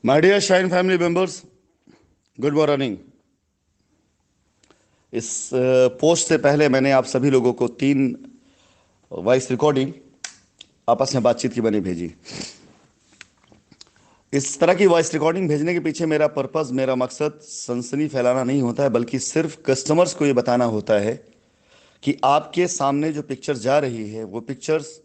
My dear shine family members, good morning. इस post से पहले मैंने आप सभी लोगों को 3 वॉइस रिकॉर्डिंग आपस में बातचीत की बनी भेजी। इस तरह की वॉइस रिकॉर्डिंग भेजने के पीछे मेरा पर्पस, मेरा मकसद सनसनी फैलाना नहीं होता है, बल्कि सिर्फ कस्टमर्स को ये बताना होता है कि आपके सामने जो पिक्चर जा रही है वो पिक्चर्स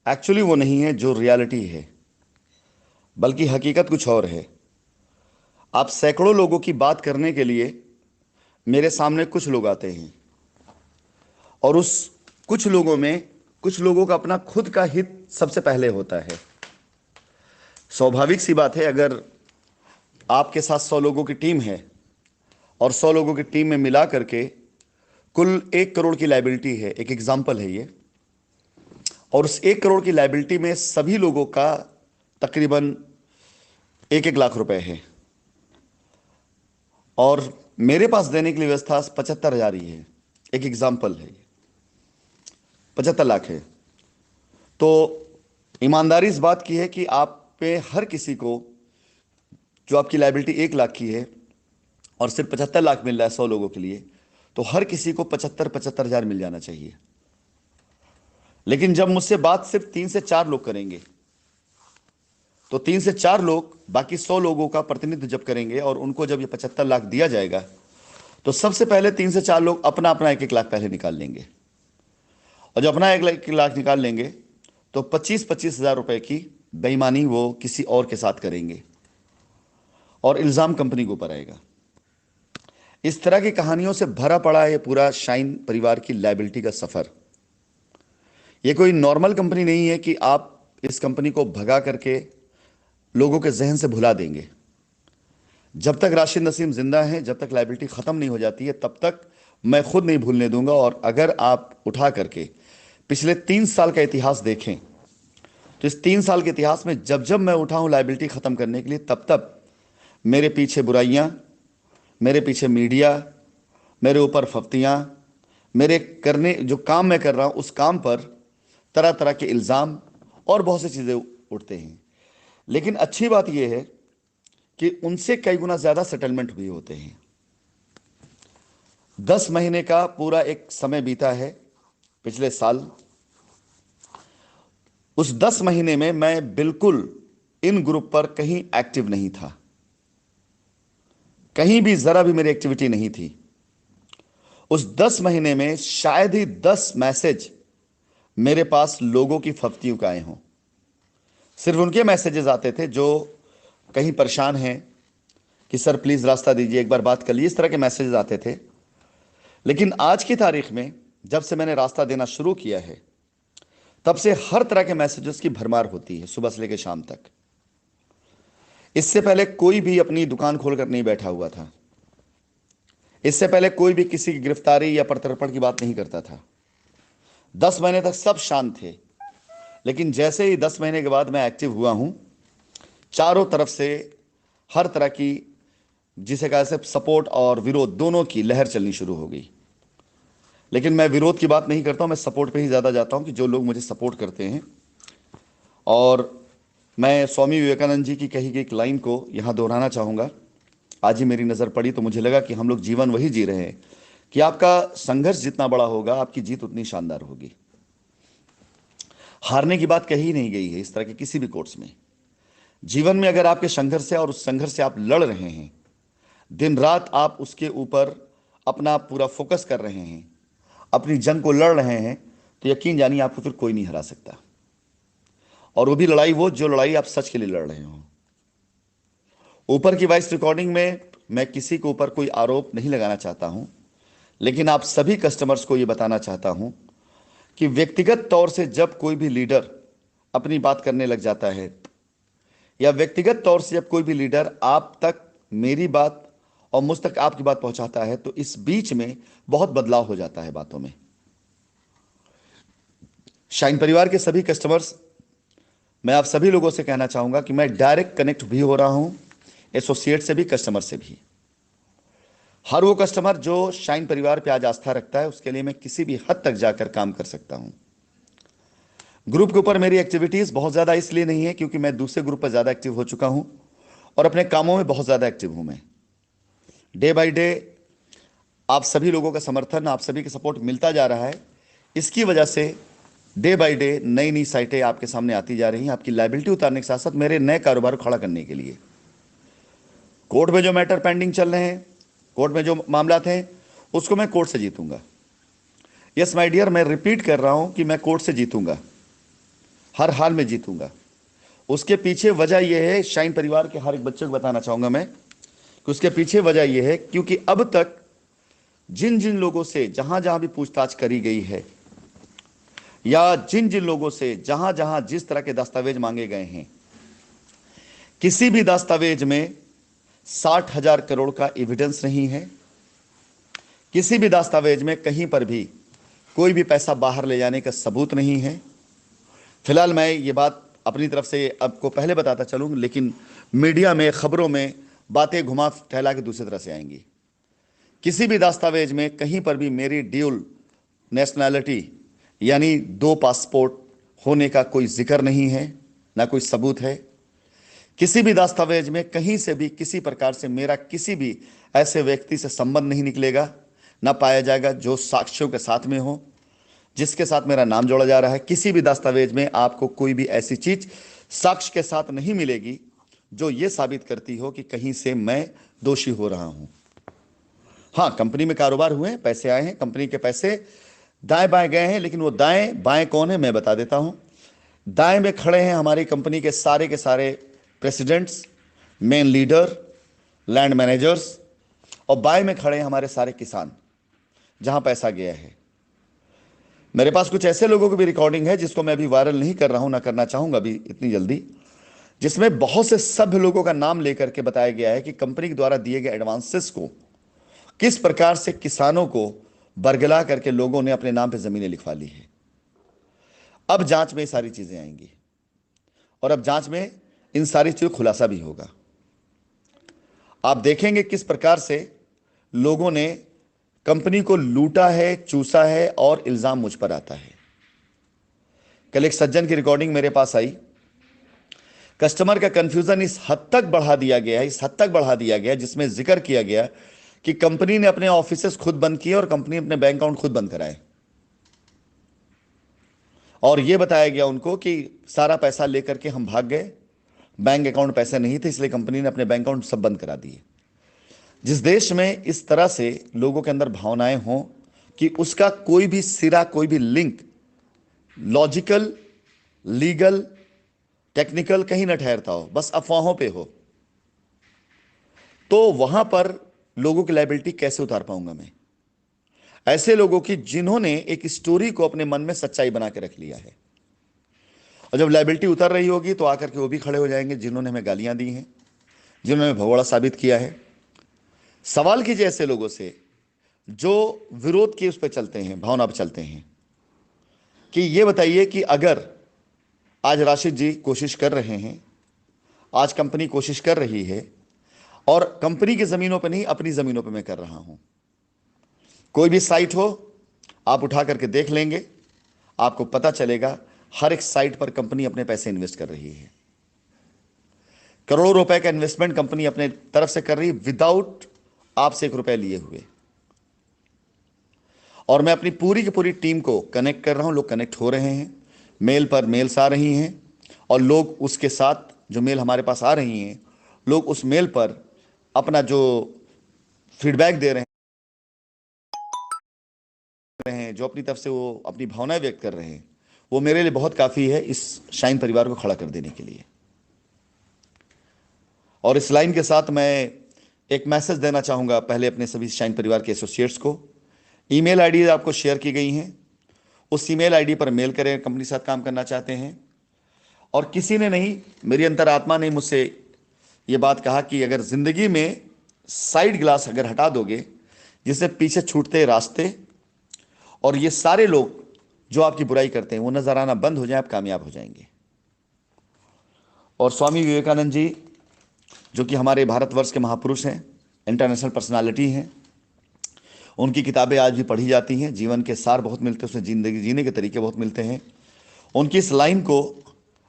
एक्चुअली वो नहीं है जो रियलिटी है, बल्कि हकीकत कुछ और है। आप सैकड़ों लोगों की बात करने के लिए मेरे सामने कुछ लोग आते हैं, और उस कुछ लोगों में कुछ लोगों का अपना खुद का हित सबसे पहले होता है। स्वाभाविक सी बात है, अगर आपके साथ 100 लोगों की टीम है और 100 लोगों की टीम में मिला करके कुल 1 करोड़ की लाइबिलिटी है, एक एग्जाम्पल है ये, और उस 1 करोड़ की लाइबिलिटी में सभी लोगों का तकरीबन 1-1 लाख रुपए है, और मेरे पास देने के लिए व्यवस्था 75,000 ही है। एक एग्जाम्पल है ये, 75 लाख है। तो ईमानदारी इस बात की है कि आप पे हर किसी को, जो आपकी लाइबिलिटी 1 लाख की है और सिर्फ 75 लाख मिल रहा है 100 लोगों के लिए, तो हर किसी को 75,000 मिल जाना चाहिए। लेकिन जब मुझसे बात सिर्फ 3 से 4 लोग करेंगे, तो 3 से 4 लोग बाकी 100 लोगों का प्रतिनिधित्व जब करेंगे और उनको जब ये 75 लाख दिया जाएगा, तो सबसे पहले 3 से 4 लोग अपना अपना 1-1 लाख पहले निकाल लेंगे, और जब अपना 1 लाख निकाल लेंगे तो 25-25 हज़ार रुपए की बेईमानी वो किसी और के साथ करेंगे और इल्ज़ाम कंपनी के ऊपर आएगा। इस तरह की कहानियों से भरा पड़ा है ये पूरा शाइन परिवार की लायबिलिटी का सफ़र। ये कोई नॉर्मल कंपनी नहीं है कि आप इस कंपनी को भगा करके लोगों के जहन से भुला देंगे। जब तक राशिद नसीम जिंदा है, जब तक लायबिलिटी ख़त्म नहीं हो जाती है, तब तक मैं खुद नहीं भूलने दूंगा। और अगर आप उठा करके पिछले 3 साल का इतिहास देखें, तो इस 3 साल के इतिहास में जब जब मैं उठा हूं लायबिलिटी ख़त्म करने के लिए, तब तब मेरे पीछे बुराइयां, मेरे पीछे मीडिया, मेरे ऊपर फफ्तियां, मेरे करने जो काम मैं कर रहा हूं उस काम पर तरह तरह के इल्ज़ाम और बहुत सी चीज़ें उठते हैं। लेकिन अच्छी बात यह है कि उनसे कई गुना ज़्यादा सेटलमेंट भी होते हैं। 10 महीने का पूरा एक समय बीता है पिछले साल। उस 10 महीने में मैं बिल्कुल इन ग्रुप पर कहीं एक्टिव नहीं था, कहीं भी जरा भी मेरी एक्टिविटी नहीं थी। उस 10 महीने में शायद ही 10 मैसेज मेरे पास लोगों की फफ्तियों का आए हों। सिर्फ उनके मैसेजेस आते थे जो कहीं परेशान हैं कि सर प्लीज रास्ता दीजिए, एक बार बात कर लीजिए, इस तरह के मैसेजेस आते थे। लेकिन आज की तारीख में जब से मैंने रास्ता देना शुरू किया है, तब से हर तरह के मैसेजेस की भरमार होती है, सुबह से लेकर शाम तक। इससे पहले कोई भी अपनी दुकान खोलकर नहीं बैठा हुआ था। इससे पहले कोई भी किसी की गिरफ्तारी या प्रत्यर्पण की बात नहीं करता था। 10 महीने तक सब शांत थे। लेकिन जैसे ही 10 महीने के बाद मैं एक्टिव हुआ हूं, चारों तरफ से हर तरह की, जिसे कहा से सपोर्ट और विरोध दोनों की लहर चलनी शुरू हो गई। लेकिन मैं विरोध की बात नहीं करता हूं, मैं सपोर्ट पे ही ज़्यादा जाता हूं कि जो लोग मुझे सपोर्ट करते हैं। और मैं स्वामी विवेकानंद जी की कही गई एक लाइन को यहाँ दोहराना चाहूँगा। आज ही मेरी नज़र पड़ी तो मुझे लगा कि हम लोग जीवन वही जी रहे हैं कि आपका संघर्ष जितना बड़ा होगा, आपकी जीत उतनी शानदार होगी। हारने की बात कही नहीं गई है इस तरह के किसी भी कोर्स में। जीवन में अगर आपके संघर्ष है और उस संघर्ष से आप लड़ रहे हैं, दिन रात आप उसके ऊपर अपना पूरा फोकस कर रहे हैं, अपनी जंग को लड़ रहे हैं, तो यकीन जानिए आपको फिर कोई नहीं हरा सकता। और वो भी लड़ाई, वो जो लड़ाई आप सच के लिए लड़ रहे हो। ऊपर की वॉइस रिकॉर्डिंग में मैं किसी के ऊपर कोई आरोप नहीं लगाना चाहता हूं, लेकिन आप सभी कस्टमर्स को यह बताना चाहता हूं कि व्यक्तिगत तौर से जब कोई भी लीडर अपनी बात करने लग जाता है, या व्यक्तिगत तौर से जब कोई भी लीडर आप तक मेरी बात और मुझ तक आपकी बात पहुंचाता है, तो इस बीच में बहुत बदलाव हो जाता है बातों में। शाइन परिवार के सभी कस्टमर्स, मैं आप सभी लोगों से कहना चाहूंगा कि मैं डायरेक्ट कनेक्ट भी हो रहा हूं, एसोसिएट से भी, कस्टमर से भी। हर वो कस्टमर जो शाइन परिवार पे आज आस्था रखता है, उसके लिए मैं किसी भी हद तक जाकर काम कर सकता हूं। ग्रुप के ऊपर मेरी एक्टिविटीज बहुत ज्यादा इसलिए नहीं है क्योंकि मैं दूसरे ग्रुप पर ज्यादा एक्टिव हो चुका हूं, और अपने कामों में बहुत ज़्यादा एक्टिव हूं मैं। डे बाय डे आप सभी लोगों का समर्थन, आप सभी का सपोर्ट मिलता जा रहा है। इसकी वजह से डे बाय डे नई नई साइटें आपके सामने आती जा रही हैं, आपकी लायबिलिटी उतारने के साथ साथ मेरे नए कारोबार को खड़ा करने के लिए। कोर्ट में जो मैटर पेंडिंग चल रहे हैं, कोर्ट में जो मामला थे, उसको मैं कोर्ट से जीतूंगा। यस माय डियर, मैं रिपीट कर रहा हूं कि मैं कोर्ट से जीतूंगा, हर हाल में जीतूंगा। उसके पीछे वजह यह है, शाइन परिवार के हर एक बच्चे को बताना चाहूंगा मैं कि उसके पीछे वजह यह है क्योंकि अब तक जिन जिन लोगों से जहां जहां भी पूछताछ करी गई है, या जिन जिन लोगों से जहां जहां जिस तरह के दस्तावेज मांगे गए हैं, किसी भी दस्तावेज में 60,000 करोड़ का एविडेंस नहीं है। किसी भी दस्तावेज में कहीं पर भी कोई भी पैसा बाहर ले जाने का सबूत नहीं है। फिलहाल मैं ये बात अपनी तरफ से आपको पहले बताता चलूँ, लेकिन मीडिया में, खबरों में बातें घुमा टहला के दूसरी तरह से आएंगी। किसी भी दस्तावेज में कहीं पर भी मेरी ड्यूल नेशनैलिटी यानी 2 पासपोर्ट होने का कोई जिक्र नहीं है, ना कोई सबूत है। किसी भी दस्तावेज में कहीं से भी किसी प्रकार से मेरा किसी भी ऐसे व्यक्ति से संबंध नहीं निकलेगा, ना पाया जाएगा जो साक्ष्यों के साथ में हो, जिसके साथ मेरा नाम जोड़ा जा रहा है। किसी भी दस्तावेज में आपको कोई भी ऐसी चीज साक्ष्य के साथ नहीं मिलेगी जो यह साबित करती हो कि कहीं से मैं दोषी हो रहा हूं। हाँ, कंपनी में कारोबार हुए हैं, पैसे आए हैं, कंपनी के पैसे दाएं बाएं गए हैं, लेकिन वो दाएं बाएं कौन है मैं बता देता हूं। दाएं में खड़े हैं हमारी कंपनी के सारे presidents, main leader, land managers, और बाएं में खड़े हैं हमारे सारे किसान, जहां पैसा गया है। मेरे पास कुछ ऐसे लोगों की भी रिकॉर्डिंग है जिसको मैं अभी वायरल नहीं कर रहा हूं, ना करना चाहूंगा अभी इतनी जल्दी, जिसमें बहुत से सभ्य लोगों का नाम लेकर के बताया गया है कि कंपनी के द्वारा दिए गए एडवांसेस को किस प्रकार से किसानों को बरगला करके लोगों ने अपने नाम पे जमीनें लिखवा ली है। अब जांच में ये सारी चीजें आएंगी और अब जांच में इन सारी चीजों का खुलासा भी होगा। आप देखेंगे किस प्रकार से लोगों ने कंपनी को लूटा है, चूसा है, और इल्जाम मुझ पर आता है। कल एक सज्जन की रिकॉर्डिंग मेरे पास आई। कस्टमर का कंफ्यूजन इस हद तक बढ़ा दिया गया है, इस हद तक बढ़ा दिया गया, जिसमें जिक्र किया गया कि कंपनी ने अपने ऑफिसेस खुद बंद किए और कंपनी अपने बैंक अकाउंट खुद बंद कराए, और यह बताया गया उनको कि सारा पैसा लेकर के हम भाग गए, बैंक अकाउंट पैसे नहीं थे, इसलिए कंपनी ने अपने बैंक अकाउंट सब बंद करा दिए। जिस देश में इस तरह से लोगों के अंदर भावनाएं हों कि उसका कोई भी सिरा, कोई भी लिंक लॉजिकल, लीगल, टेक्निकल कहीं न ठहरता हो, बस अफवाहों पे हो, तो वहां पर लोगों की लायबिलिटी कैसे उतार पाऊंगा मैं? ऐसे लोगों की जिन्होंने एक स्टोरी को अपने मन में सच्चाई बना के रख लिया है, और जब लायबिलिटी उतर रही होगी तो आकर के वो भी खड़े हो जाएंगे जिन्होंने हमें गालियां दी हैं, जिन्होंने भगोड़ा साबित किया है। सवाल कीजिए ऐसे लोगों से जो विरोध के उस पर चलते हैं, भावना पर चलते हैं, कि ये बताइए कि अगर आज राशिद जी कोशिश कर रहे हैं, आज कंपनी कोशिश कर रही है, और कंपनी की जमीनों पर नहीं, अपनी जमीनों पर मैं कर रहा हूं। कोई भी साइट हो आप उठा करके देख लेंगे, आपको पता चलेगा हर एक साइट पर कंपनी अपने पैसे इन्वेस्ट कर रही है। करोड़ों रुपए का इन्वेस्टमेंट कंपनी अपने तरफ से कर रही है, विदाउट आपसे 1 रुपया लिए हुए। और मैं अपनी पूरी की पूरी टीम को कनेक्ट कर रहा हूं, लोग कनेक्ट हो रहे हैं, मेल पर मेल्स आ रही हैं, और लोग उसके साथ जो मेल हमारे पास आ रही हैं, लोग उस मेल पर अपना जो फीडबैक दे रहे हैं, जो अपनी तरफ से वो अपनी भावनाएं व्यक्त कर रहे हैं, वो मेरे लिए बहुत काफ़ी है इस शाइन परिवार को खड़ा कर देने के लिए। और इस लाइन के साथ मैं एक मैसेज देना चाहूँगा पहले अपने सभी शाइन परिवार के एसोसिएट्स को। ईमेल आईडी आपको शेयर की गई हैं, उस ईमेल आईडी पर मेल करें, कंपनी के साथ काम करना चाहते हैं। और किसी ने नहीं, मेरी अंतरात्मा ने मुझसे ये बात कहा कि अगर ज़िंदगी में साइड ग्लास अगर हटा दोगे, जिससे पीछे छूटते रास्ते और ये सारे लोग जो आपकी बुराई करते हैं वो नजर आना बंद हो जाए, आप कामयाब हो जाएंगे। और स्वामी विवेकानंद जी, जो कि हमारे भारतवर्ष के महापुरुष हैं, इंटरनेशनल पर्सनालिटी हैं, उनकी किताबें आज भी पढ़ी जाती हैं, जीवन के सार बहुत मिलते हैं, उसमें जिंदगी जीने के तरीके बहुत मिलते हैं। उनकी इस लाइन को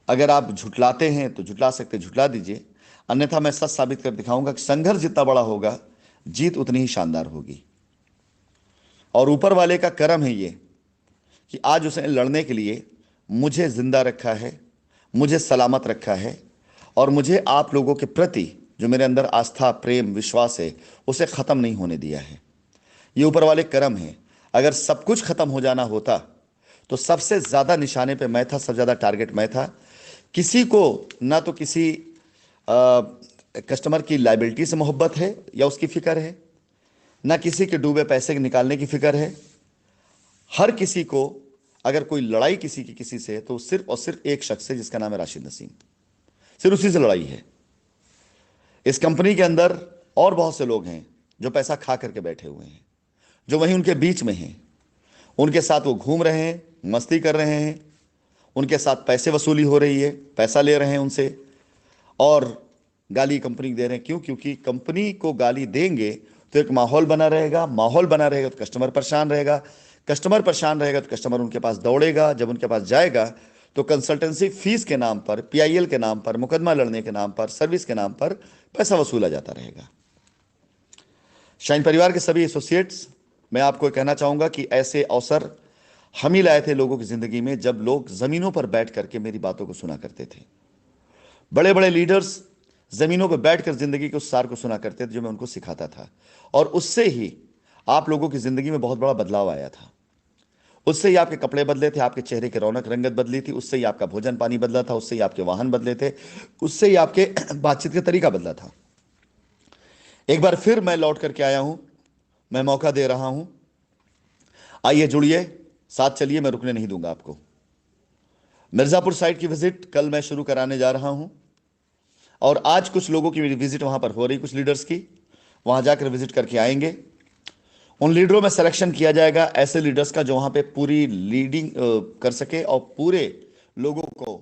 अगर आप झुटलाते हैं तो झुटला सकते, झुटला दीजिए। अन्यथा मैं सच साबित कर दिखाऊंगा कि संघर्ष जितना बड़ा होगा, जीत उतनी ही शानदार होगी। और ऊपर वाले का करम है ये कि आज उसने लड़ने के लिए मुझे जिंदा रखा है, मुझे सलामत रखा है, और मुझे आप लोगों के प्रति जो मेरे अंदर आस्था, प्रेम, विश्वास है, उसे ख़त्म नहीं होने दिया है। ये ऊपर वाले करम है। अगर सब कुछ ख़त्म हो जाना होता तो सबसे ज़्यादा निशाने पे मैं था, सबसे ज़्यादा टारगेट मैं था। किसी को ना तो किसी कस्टमर की लाइबिलिटी से मोहब्बत है या उसकी फ़िक्र है, ना किसी के डूबे पैसे निकालने की फ़िक्र है। हर किसी को अगर कोई लड़ाई किसी की किसी से है तो सिर्फ और सिर्फ एक शख्स है, जिसका नाम है राशिद नसीम। सिर्फ उसी से लड़ाई है। इस कंपनी के अंदर और बहुत से लोग हैं जो पैसा खा करके बैठे हुए हैं, जो वहीं उनके बीच में हैं। उनके साथ वो घूम रहे हैं, मस्ती कर रहे हैं, उनके साथ पैसे वसूली हो रही है, पैसा ले रहे हैं उनसे, और गाली कंपनी दे रहे हैं। क्यों? क्योंकि कंपनी को गाली देंगे तो एक माहौल बना रहेगा, माहौल बना रहेगा तो कस्टमर परेशान रहेगा, कस्टमर परेशान रहेगा तो कस्टमर उनके पास दौड़ेगा, जब उनके पास जाएगा तो कंसल्टेंसी फीस के नाम पर, पीआईएल के नाम पर, मुकदमा लड़ने के नाम पर, सर्विस के नाम पर पैसा वसूला जाता रहेगा। शाइन परिवार के सभी एसोसिएट्स, मैं आपको कहना चाहूंगा कि ऐसे अवसर हम ही लाए थे लोगों की जिंदगी में, जब लोग जमीनों पर बैठ करके मेरी बातों को सुना करते थे। बड़े बड़े लीडर्स जमीनों पर बैठकर जिंदगी के उस सार को सुना करते थे जो मैं उनको सिखाता था, और उससे ही आप लोगों की जिंदगी में बहुत बड़ा बदलाव आया था। उससे ही आपके कपड़े बदले थे, आपके चेहरे की रौनक रंगत बदली थी, उससे ही आपका भोजन पानी बदला था, उससे ही आपके वाहन बदले थे, उससे ही आपके बातचीत का तरीका बदला था। एक बार फिर मैं लौट करके आया हूं, मैं मौका दे रहा हूं। आइए, जुड़िए, साथ चलिए, मैं रुकने नहीं दूंगा आपको। मिर्जापुर साइड की विजिट कल मैं शुरू कराने जा रहा हूं, और आज कुछ लोगों की मेरी विजिट वहां पर हो रही, कुछ लीडर्स की, वहां जाकर विजिट करके आएंगे। उन लीडरों में सिलेक्शन किया जाएगा ऐसे लीडर्स का जो वहां पे पूरी लीडिंग कर सके और पूरे लोगों को